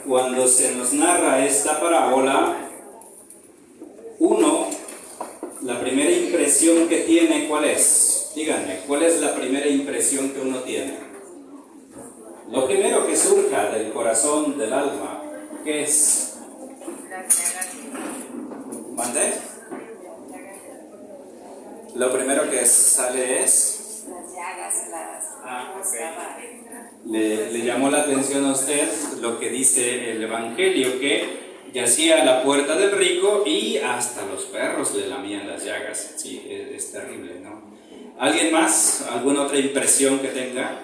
cuando se nos narra esta parábola, la primera impresión que tiene, ¿cuál es? Díganme, ¿cuál es la primera impresión que uno tiene? Lo primero que surja del corazón, del alma, ¿qué es? ¿Mande? Lo primero que sale es... Las llagas, okay. Le llamó la atención a usted lo que dice el Evangelio, que yacía a la puerta del rico y hasta los perros le lamían las llagas. Sí, es terrible, ¿no? ¿Alguien más? ¿Alguna otra impresión que tenga?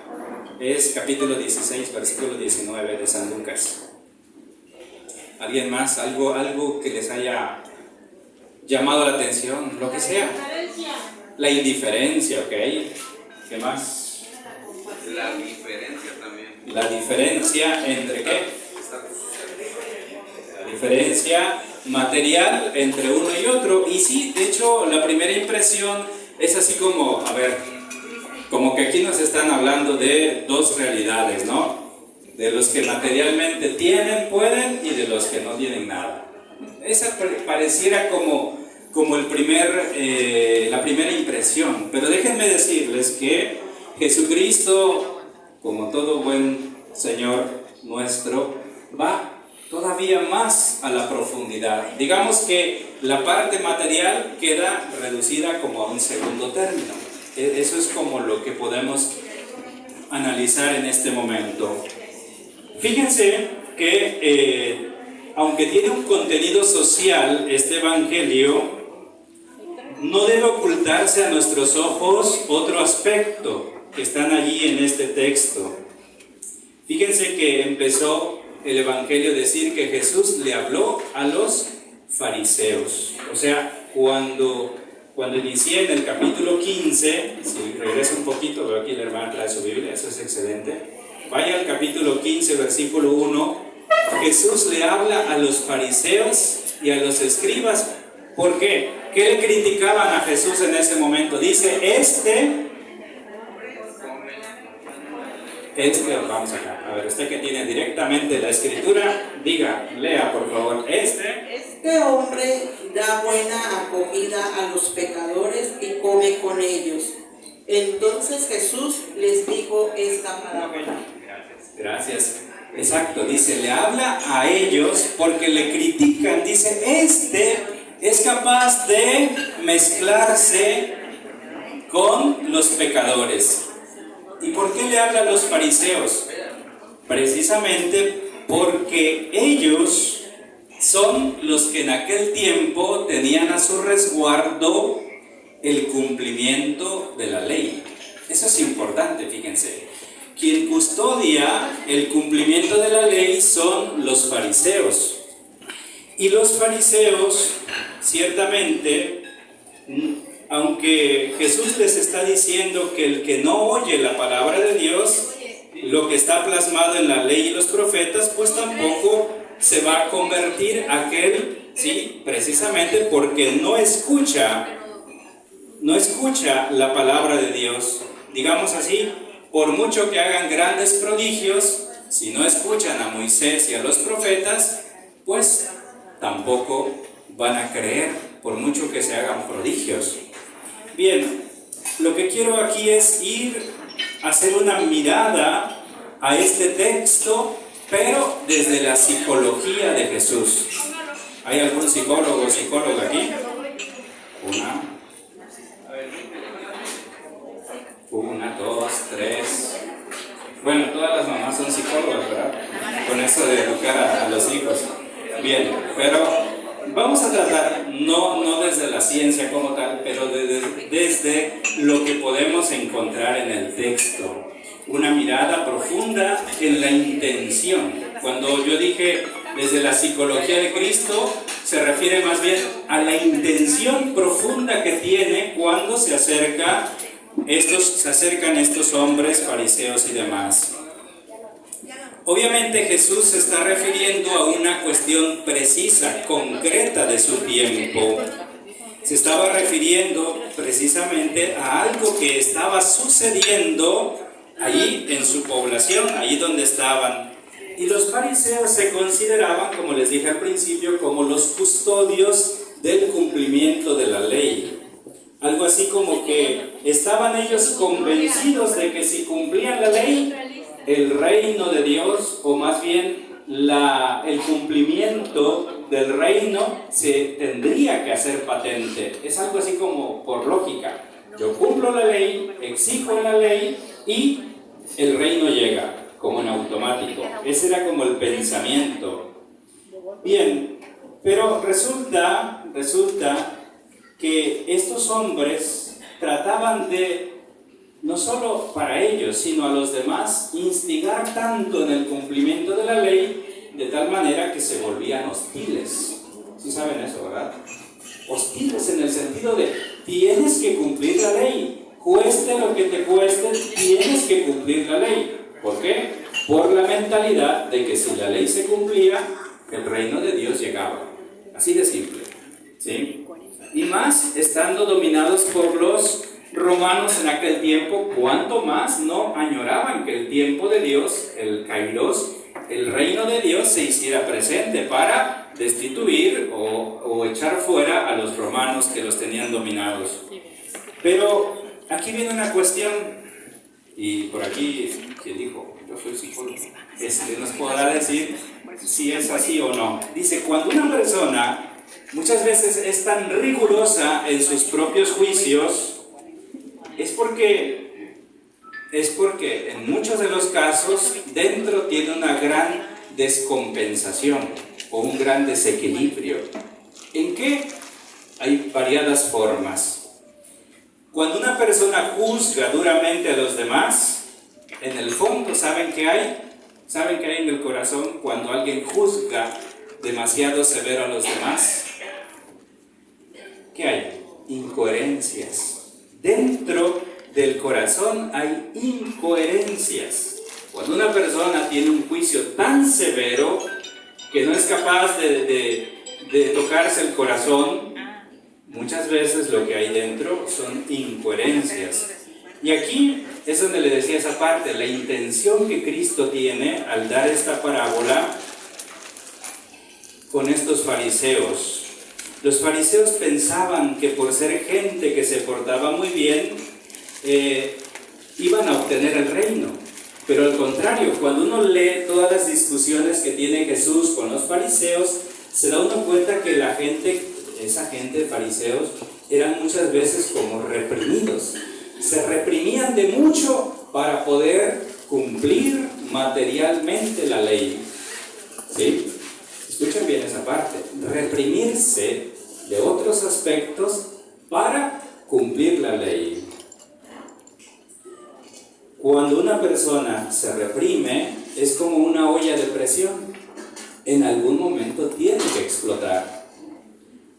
Es capítulo 16, versículo 19 de San Lucas. ¿Alguien más? ¿Algo que les haya llamado la atención? Lo que sea. La indiferencia, ¿ok? ¿Qué más? La diferencia también. ¿La diferencia entre qué? La diferencia material entre uno y otro. Y sí, de hecho, la primera impresión es así como, como que aquí nos están hablando de dos realidades, ¿no? De los que materialmente tienen, pueden, y de los que no tienen nada. Esa pareciera como la primera impresión. Pero déjenme decirles que Jesucristo, como todo buen Señor nuestro, va todavía más a la profundidad. Digamos que la parte material queda reducida como a un segundo término. Eso es como lo que podemos analizar en este momento. Fíjense que aunque tiene un contenido social, este Evangelio no debe ocultarse a nuestros ojos otro aspecto que están allí en este texto. Fíjense que empezó el Evangelio a decir que Jesús le habló a los fariseos. O sea, cuando inicié en el capítulo 15, si regresa un poquito, veo aquí la hermana trae su Biblia, eso es excelente. Vaya al capítulo 15, versículo 1. Jesús le habla a los fariseos y a los escribas. ¿Por qué? ¿Qué le criticaban a Jesús en ese momento? Dice, vamos acá, a ver, usted que tiene directamente la escritura, lea por favor, Este hombre da buena acogida a los pecadores y come con ellos. Entonces Jesús les dijo esta parábola. Gracias. Exacto, dice, le habla a ellos porque le critican, dice, es capaz de mezclarse con los pecadores. ¿Y por qué le habla a los fariseos? Precisamente porque ellos son los que en aquel tiempo tenían a su resguardo el cumplimiento de la ley. Eso es importante, fíjense. Quien custodia el cumplimiento de la ley son los fariseos. Y los fariseos, ciertamente, aunque Jesús les está diciendo que el que no oye la palabra de Dios, lo que está plasmado en la ley y los profetas, pues tampoco se va a convertir aquel, sí, precisamente porque no escucha la palabra de Dios. Digamos así, por mucho que hagan grandes prodigios, si no escuchan a Moisés y a los profetas, pues tampoco van a creer, por mucho que se hagan prodigios. Bien, lo que quiero aquí es hacer una mirada a este texto, pero desde la psicología de Jesús. ¿Hay algún psicólogo o psicóloga aquí? Una, dos, tres. Bueno, todas las mamás son psicólogas, ¿verdad? Con eso de educar a los hijos. Bien, pero vamos a tratar, no desde la ciencia como tal, pero desde lo que podemos encontrar en el texto. Una mirada profunda en la intención. Cuando yo dije desde la psicología de Cristo, se refiere más bien a la intención profunda que tiene cuando se acercan estos hombres fariseos y demás. Obviamente Jesús se está refiriendo a una cuestión precisa, concreta de su tiempo. Se estaba refiriendo precisamente a algo que estaba sucediendo allí en su población, allí donde estaban. Y los fariseos se consideraban, como les dije al principio, como los custodios del cumplimiento de la ley. Algo así como que estaban ellos convencidos de que si cumplían la ley, el reino de Dios, o más bien el cumplimiento del reino, se tendría que hacer patente. Es algo así como por lógica. Yo cumplo la ley, exijo la ley y el reino llega, como en automático. Ese era como el pensamiento. Bien, pero resulta que estos hombres trataban de, no solo para ellos, sino a los demás, instigar tanto en el cumplimiento de la ley, de tal manera que se volvían hostiles. ¿Sí saben eso, verdad? Hostiles en el sentido de, tienes que cumplir la ley, cueste lo que te cueste, tienes que cumplir la ley. ¿Por qué? Por la mentalidad de que si la ley se cumplía, el reino de Dios llegaba. Así de simple, ¿sí? Y más estando dominados por los romanos en aquel tiempo, cuanto más no añoraban que el tiempo de Dios, el kairos, el reino de Dios se hiciera presente para destituir o echar fuera a los romanos que los tenían dominados. Pero aquí viene una cuestión, y por aquí, ¿quién dijo? Yo soy psicólogo. Nos podrá decir si es así o no. Dice, cuando una persona muchas veces es tan rigurosa en sus propios juicios, es porque en muchos de los casos dentro tiene una gran descompensación o un gran desequilibrio. ¿En qué? Hay variadas formas. Cuando una persona juzga duramente a los demás, en el fondo, ¿saben qué hay? ¿Saben qué hay en el corazón cuando alguien juzga demasiado severo a los demás? ¿Qué hay? Incoherencias. Dentro del corazón hay incoherencias. Cuando una persona tiene un juicio tan severo que no es capaz de tocarse el corazón, muchas veces lo que hay dentro son incoherencias. Y aquí es donde le decía esa parte, la intención que Cristo tiene al dar esta parábola con estos fariseos. Los fariseos pensaban que por ser gente que se portaba muy bien, iban a obtener el reino. Pero al contrario, cuando uno lee todas las discusiones que tiene Jesús con los fariseos, se da uno cuenta que esa gente, fariseos, eran muchas veces como reprimidos. Se reprimían de mucho para poder cumplir materialmente la ley. ¿Sí? Escuchen bien esa parte. Reprimirse de otros aspectos para cumplir la ley. Cuando una persona se reprime, es como una olla de presión. En algún momento tiene que explotar.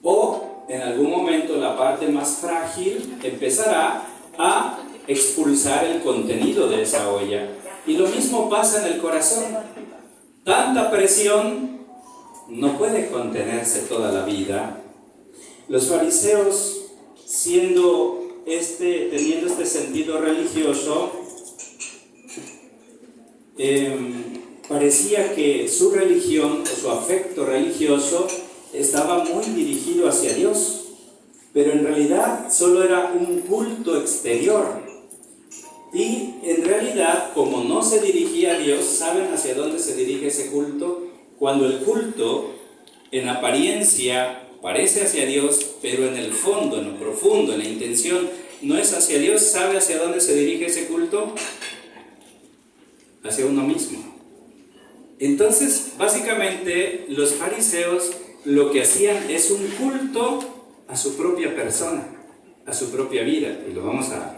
O en algún momento la parte más frágil empezará a expulsar el contenido de esa olla. Y lo mismo pasa en el corazón. Tanta presión no puede contenerse toda la vida. Los fariseos, teniendo este sentido religioso, parecía que su religión o su afecto religioso estaba muy dirigido hacia Dios, pero en realidad solo era un culto exterior. Y en realidad, como no se dirigía a Dios, ¿saben hacia dónde se dirige ese culto? Cuando el culto, en apariencia, parece hacia Dios, pero en el fondo, en lo profundo, en la intención, no es hacia Dios, ¿sabe hacia dónde se dirige ese culto? Hacia uno mismo. Entonces, básicamente, los fariseos lo que hacían es un culto a su propia persona, a su propia vida, y lo vamos a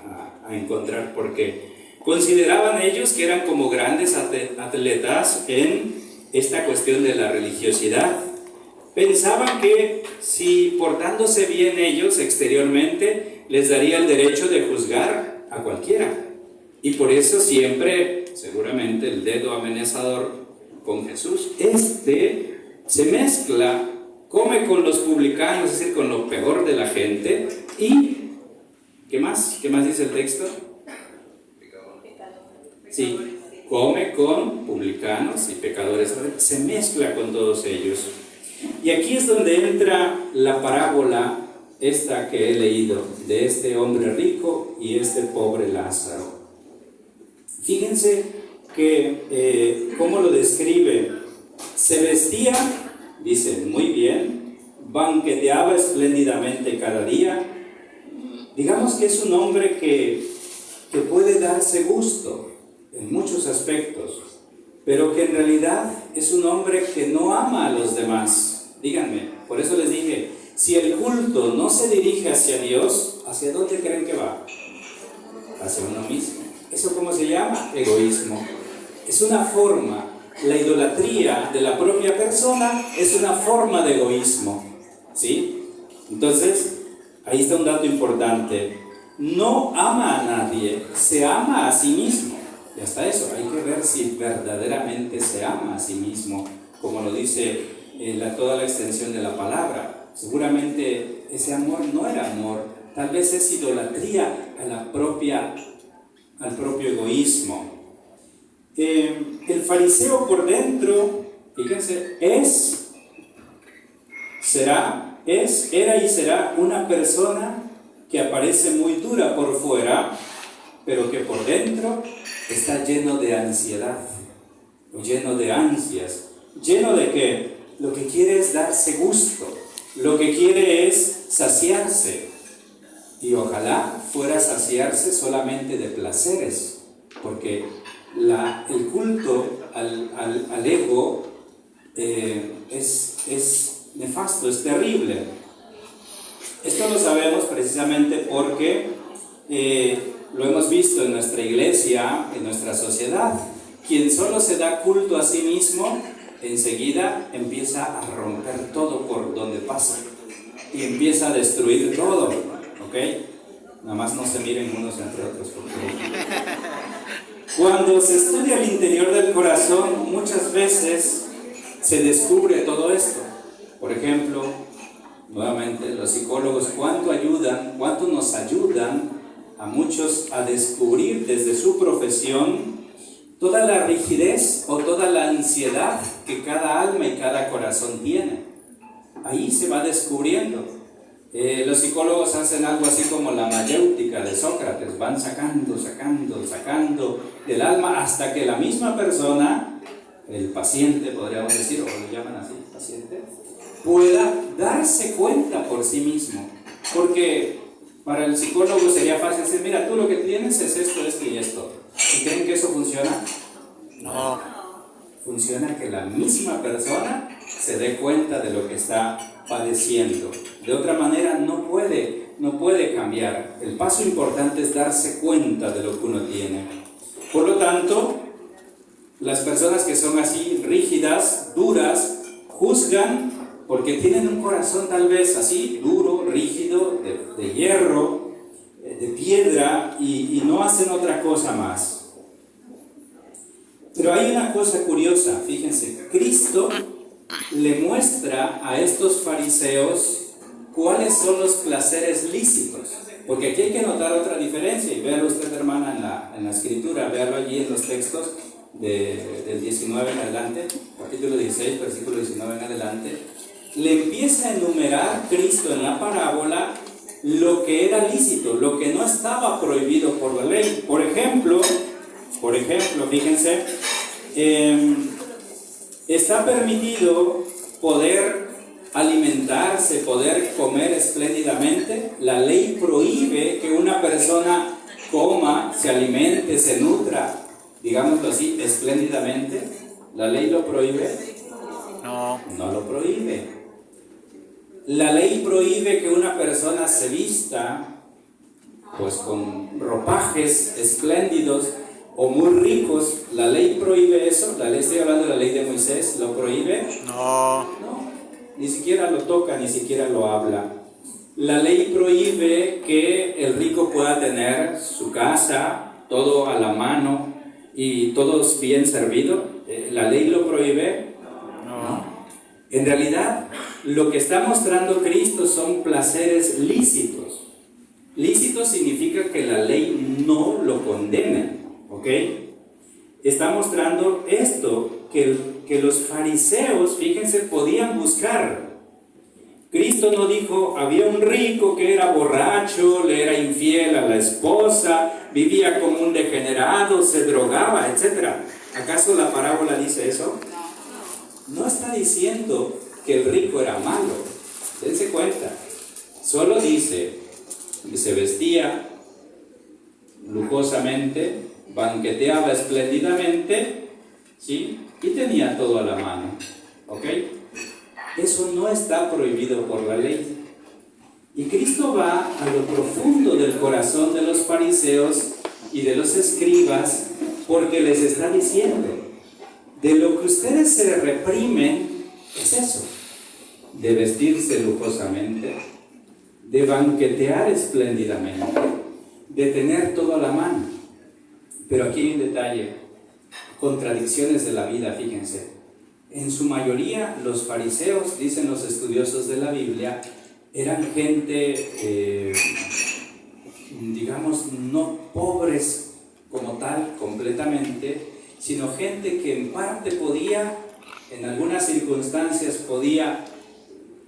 encontrar porque consideraban ellos que eran como grandes atletas en esta cuestión de la religiosidad. Pensaban que si portándose bien ellos exteriormente, les daría el derecho de juzgar a cualquiera, y por eso siempre, seguramente, el dedo amenazador con Jesús, se mezcla, come con los publicanos, es decir, con lo peor de la gente, y ¿qué más? ¿Qué más dice el texto? Sí, come con publicanos y pecadores, se mezcla con todos ellos. Y aquí es donde entra la parábola esta que he leído, de este hombre rico y este pobre Lázaro. Fíjense que cómo lo describe. Se vestía, dice, muy bien, banqueteaba espléndidamente cada día. Digamos que es un hombre que puede darse gusto en muchos aspectos, pero que en realidad es un hombre que no ama a los demás. Díganme, por eso les dije, si el culto no se dirige hacia Dios, ¿hacia dónde creen que va? Hacia uno mismo. ¿Eso cómo se llama? Egoísmo. Es una forma, la idolatría de la propia persona es una forma de egoísmo, ¿sí? Entonces, ahí está un dato importante. No ama a nadie, se ama a sí mismo. Y hasta eso, hay que ver si verdaderamente se ama a sí mismo, como lo dice toda la extensión de la palabra. Seguramente ese amor no era amor, tal vez es idolatría al propio egoísmo. El fariseo por dentro, fíjense, era y será una persona que aparece muy dura por fuera, pero que por dentro está lleno de ansiedad, o lleno de ansias. ¿Lleno de qué? Lo que quiere es darse gusto, lo que quiere es saciarse. Y ojalá fuera saciarse solamente de placeres, porque el culto al ego es nefasto, es terrible. Esto lo sabemos precisamente porque lo hemos visto en nuestra iglesia, en nuestra sociedad. Quien solo se da culto a sí mismo, enseguida empieza a romper todo por donde pasa y empieza a destruir todo, ¿ok? Nada más no se miren unos entre otros. Cuando se estudia el interior del corazón, muchas veces se descubre todo esto. Por ejemplo, nuevamente, los psicólogos, ¿cuánto nos ayudan a muchos a descubrir desde su profesión toda la rigidez o toda la ansiedad que cada alma y cada corazón tiene? Ahí se va descubriendo. Los psicólogos hacen algo así como la mayéutica de Sócrates, van sacando del alma hasta que la misma persona, el paciente podríamos decir, o lo llaman así, paciente, pueda darse cuenta por sí mismo. Porque para el psicólogo sería fácil decir, mira, tú lo que tienes es esto, esto y esto. ¿Y creen que eso funciona? No. Funciona que la misma persona se dé cuenta de lo que está padeciendo. De otra manera no puede cambiar. El paso importante es darse cuenta de lo que uno tiene. Por lo tanto, las personas que son así rígidas, duras, juzgan porque tienen un corazón tal vez así, duro, rígido, de hierro, de piedra, y no hacen otra cosa más. Pero hay una cosa curiosa, fíjense, Cristo le muestra a estos fariseos cuáles son los placeres lícitos. Porque aquí hay que notar otra diferencia, y véalo usted, hermana, en la escritura, véalo allí en los textos del 19 en adelante, capítulo 16, versículo 19 en adelante. Le empieza a enumerar Cristo en la parábola lo que era lícito, lo que no estaba prohibido por la ley. Por ejemplo, fíjense, está permitido poder alimentarse, poder comer espléndidamente. La ley prohíbe que una persona coma, se alimente, se nutra, digámoslo así, espléndidamente. ¿La ley lo prohíbe? No lo prohíbe. La ley prohíbe que una persona se vista pues con ropajes espléndidos o muy ricos. ¿La ley prohíbe eso? La ley, estoy hablando de la ley de Moisés, ¿lo prohíbe? No, ni siquiera lo toca, ni siquiera lo habla. La ley prohíbe que el rico pueda tener su casa, todo a la mano y todo bien servido. ¿La ley lo prohíbe? No. En realidad, lo que está mostrando Cristo son placeres lícitos. Lícito significa que la ley no lo condena, ¿ok? está mostrando esto, que los fariseos, fíjense, podían buscar. Cristo no dijo, había un rico que era borracho, le era infiel a la esposa, vivía como un degenerado, se drogaba, etc. ¿Acaso la parábola dice eso? No está diciendo que el rico era malo. Dense cuenta. Solo dice que se vestía lujosamente, banqueteaba espléndidamente, ¿sí? Y tenía todo a la mano. ¿Ok? Eso no está prohibido por la ley. Y Cristo va a lo profundo del corazón de los fariseos y de los escribas, porque les está diciendo, de lo que ustedes se reprimen es eso, de vestirse lujosamente, de banquetear espléndidamente, de tener todo a la mano. Pero aquí hay un detalle, contradicciones de la vida, fíjense. En su mayoría, los fariseos, dicen los estudiosos de la Biblia, eran gente, digamos, no pobres como tal, completamente, sino gente que en parte podía, en algunas circunstancias podía,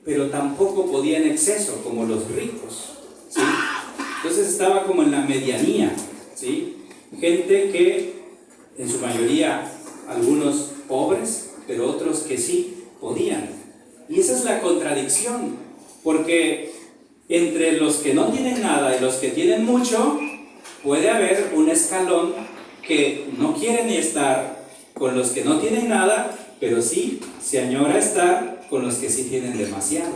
pero tampoco podía en exceso, como los ricos, ¿sí? Entonces estaba como en la medianía, ¿sí? Gente que, en su mayoría, algunos pobres, pero otros que sí podían. Y esa es la contradicción, porque entre los que no tienen nada y los que tienen mucho, puede haber un escalón que no quiere ni estar con los que no tienen nada, pero sí se añora estar con los que sí tienen demasiado.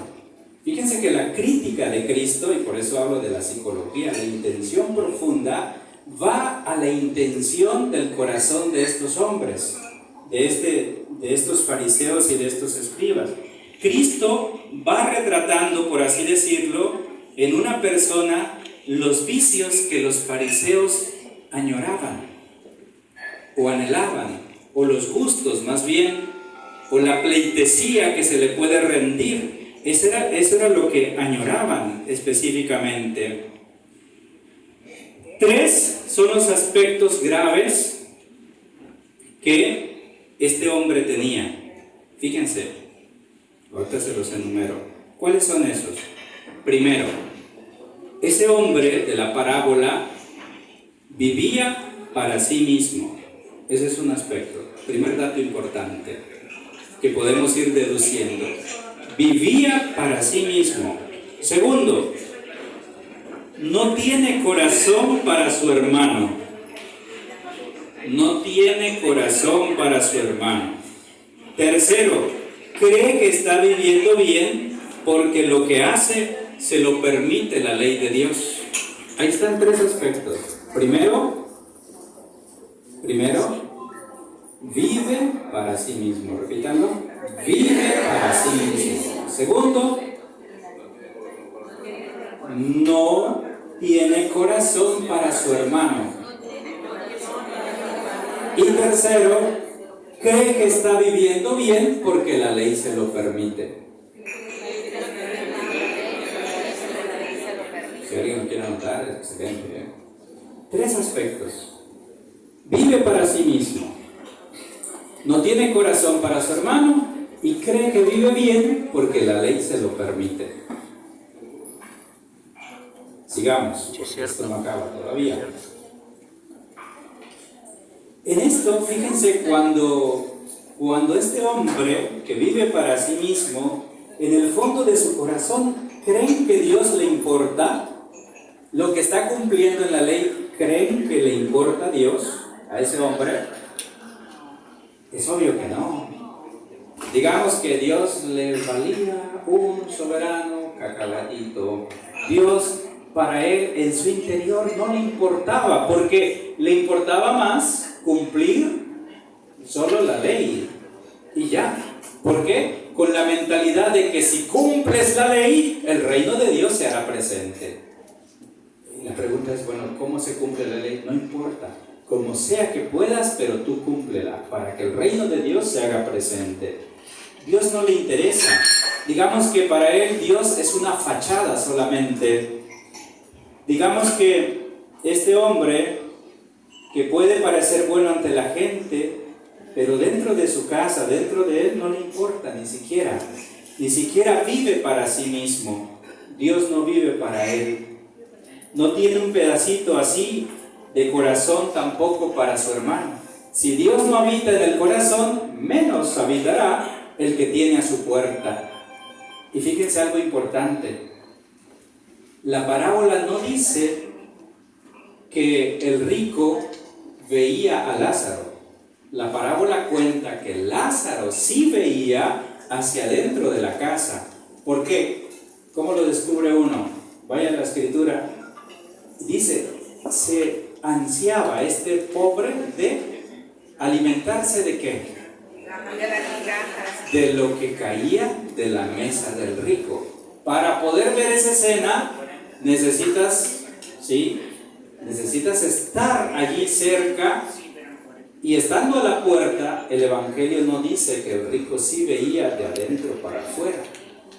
Fíjense que la crítica de Cristo, y por eso hablo de la psicología, la intención profunda, va a la intención del corazón de estos hombres, de estos fariseos y de estos escribas. Cristo va retratando, por así decirlo, en una persona los vicios que los fariseos añoraban o anhelaban, o los gustos más bien, o la pleitesía que se le puede rendir. Eso era lo que añoraban específicamente. 3 son los aspectos graves que este hombre tenía. Fíjense, ahorita se los enumero. ¿Cuáles son esos? Primero, ese hombre de la parábola vivía para sí mismo. Ese es un aspecto. Primer dato importante que podemos ir deduciendo. Vivía para sí mismo. Segundo, no tiene corazón para su hermano. No tiene corazón para su hermano. Tercero, cree que está viviendo bien porque lo que hace se lo permite la ley de Dios. Ahí están 3 aspectos. Primero, vive para sí mismo. Repítanlo. Vive para sí mismo. Segundo, no tiene corazón para su hermano. Y tercero, cree que está viviendo bien porque la ley se lo permite. Si alguien lo quiere anotar, es excelente. 3 aspectos. Vive para sí mismo, no tiene corazón para su hermano y cree que vive bien porque la ley se lo permite. Sigamos, porque esto no acaba todavía. En esto, fíjense, cuando este hombre que vive para sí mismo, en el fondo de su corazón, ¿creen que Dios le importa lo que está cumpliendo en la ley? ¿Creen que le importa a Dios, a ese hombre? Es obvio que no. Digamos que Dios le valía un soberano cacahuatito. Dios, para él, en su interior no le importaba, porque le importaba más cumplir solo la ley y ya. ¿Por qué? Con la mentalidad de que si cumples la ley, el reino de Dios se hará presente. Y la pregunta es, bueno, ¿cómo se cumple la ley? No importa, como sea que puedas, pero tú cúmplela para que el reino de Dios se haga presente. Dios no le interesa. Digamos que para él Dios es una fachada solamente. Digamos que este hombre que puede parecer bueno ante la gente, pero dentro de su casa, dentro de él, no le importa ni siquiera vive para sí mismo. Dios no vive para él. No tiene un pedacito así de corazón tampoco para su hermano. Si Dios no habita en el corazón, menos habitará el que tiene a su puerta. Y fíjense algo importante. La parábola no dice que el rico veía a Lázaro. La parábola cuenta que Lázaro sí veía hacia adentro de la casa. ¿Por qué? ¿Cómo lo descubre uno? Vaya a la escritura. Dice, se ansiaba este pobre de alimentarse ¿de qué? De lo que caía de la mesa del rico. Para poder ver esa escena necesitas estar allí cerca, y estando a la puerta, el Evangelio no dice que el rico sí veía de adentro para afuera.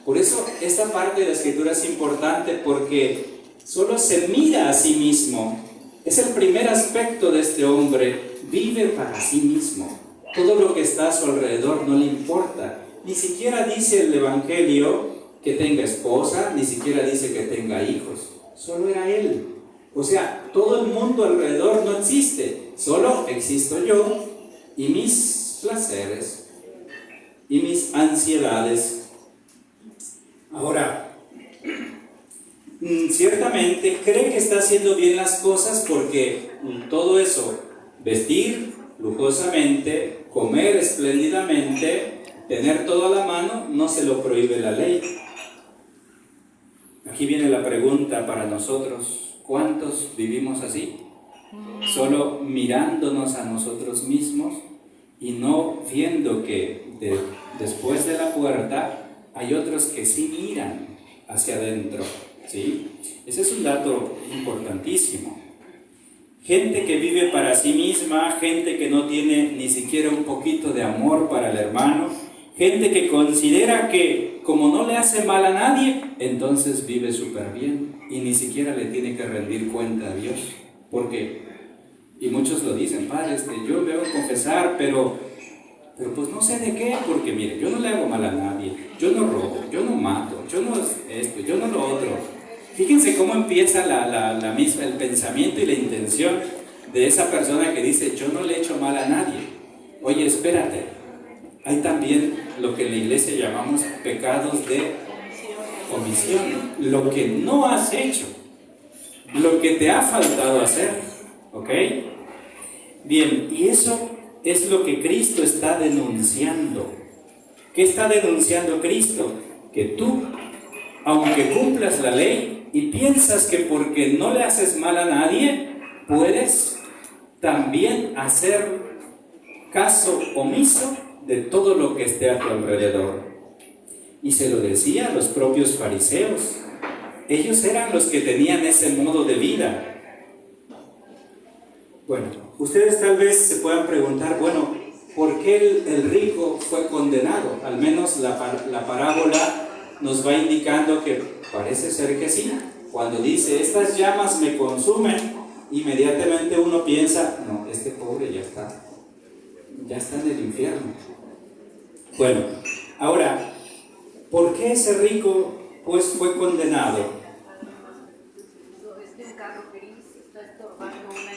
Por eso esta parte de la escritura es importante, porque solo se mira a sí mismo. Es el primer aspecto de este hombre. Vive para sí mismo. Todo lo que está a su alrededor no le importa. Ni siquiera dice el Evangelio que tenga esposa, ni siquiera dice que tenga hijos. Solo era él. O sea, todo el mundo alrededor no existe. Solo existo yo y mis placeres y mis ansiedades. Ahora, ciertamente cree que está haciendo bien las cosas, porque todo eso, vestir lujosamente, comer espléndidamente, tener todo a la mano, no se lo prohíbe la ley. Aquí viene la pregunta para nosotros: ¿cuántos vivimos así? Solo mirándonos a nosotros mismos y no viendo que después de la puerta hay otros que sí miran hacia adentro, ¿sí? Ese es un dato importantísimo. Gente que vive para sí misma, gente que no tiene ni siquiera un poquito de amor para el hermano, gente que considera que como no le hace mal a nadie, entonces vive súper bien y ni siquiera le tiene que rendir cuenta a Dios. ¿Por qué? Y muchos lo dicen: padre, yo me voy a confesar, pero pues no sé de qué, porque mire, yo no le hago mal a nadie, yo no robo, yo no mato, yo no esto, yo no lo otro. Fíjense cómo empieza la misma, el pensamiento y la intención de esa persona que dice: yo no le he hecho mal a nadie. Oye, espérate, hay también lo que en la iglesia llamamos pecados de omisión, lo que no has hecho, lo que te ha faltado hacer, ¿ok? Bien, y eso es lo que Cristo está denunciando. ¿Qué está denunciando Cristo? Que tú, aunque cumplas la ley y piensas que porque no le haces mal a nadie, puedes también hacer caso omiso de todo lo que esté a tu alrededor. Y se lo decía a los propios fariseos. Ellos eran los que tenían ese modo de vida. Bueno, ustedes tal vez se puedan preguntar: bueno, ¿por qué el rico fue condenado? Al menos la parábola nos va indicando que parece ser que sí. Cuando dice: estas llamas me consumen, inmediatamente uno piensa: no, este pobre ya está en el infierno. Bueno, ahora, ¿por qué ese rico pues fue condenado?